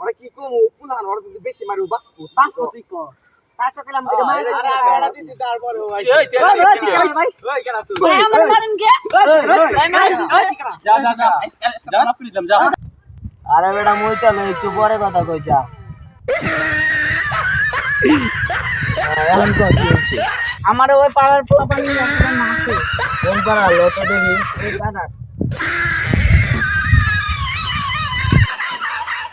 ওরা কি কমু পুলান ওরা যদি বেশি মারি বাসপু তুই কর তাতে কইলাম এটা মার আরে বেড়া দিছি তারপরে ভাই ভাই ওই কেন তুই আমার মারেন কে যা যা যা যা মাফ করে দিলাম যা আরে বেটা মুই তো একটু পরে কথা কই যা এখন কই হচ্ছে আমার ওই পাড়ার পোলা পানি একটা না আছে কোন পাড়া লতা দেখি ওই পাড়া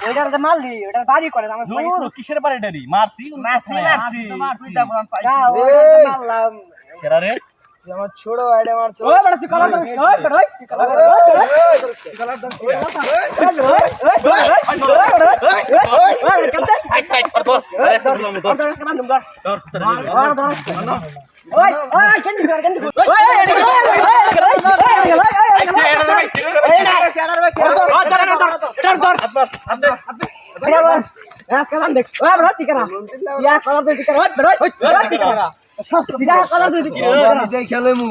ওইটাতে মারলি ওটা বাড়ি করে আমার দূর কিসের পারে ডারি মারছি তুই তা বলান পাইছিস যা ওইটা মারলাম কেরা রে আমার ছোট আইডা মারছো ওই বড় তুই কলা দাও ওই বড় তুই কলা দাও ফাইট ফাইট কর তোর আরে সালাম তোর ওই ওই কেন্দি কর কালাম দেখ ওই বড় তুই করা ইয়া কালাম তুই করা ওই বড় তুই করা বিনা কালাম তুই করা আমি যাই খেলেমু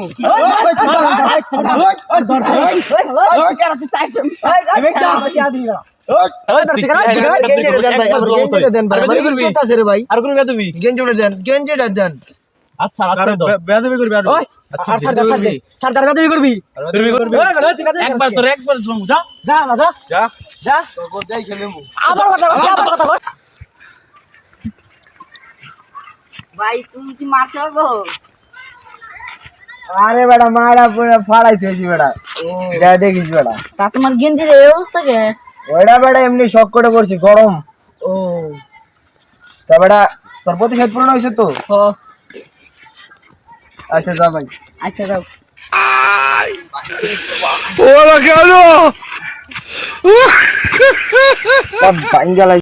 আর কোন বেদবি আচ্ছা আচ্ছা তো বেদবি করবি আর আচ্ছা সারদার বেদবি করবি একবার তোর একবার শুনু যা যা যা যা যা তোর যাই খেলেমু আবার কথা বল ভাই তুমি কি মারতে পারবো আরে বেটা মারা পুরো ফাড়াইতেছি বেটা যা দেখিস বেটা তা তোমার গেঞ্জির এই অবস্থা কে ওইটা বেটা এমনি শক করে পড়ছি গরম ও তা বেটা তোর প্রতিশোধ পূরণ হয়েছে তো আচ্ছা যা ভাই আচ্ছা যাও বাঙ্গালা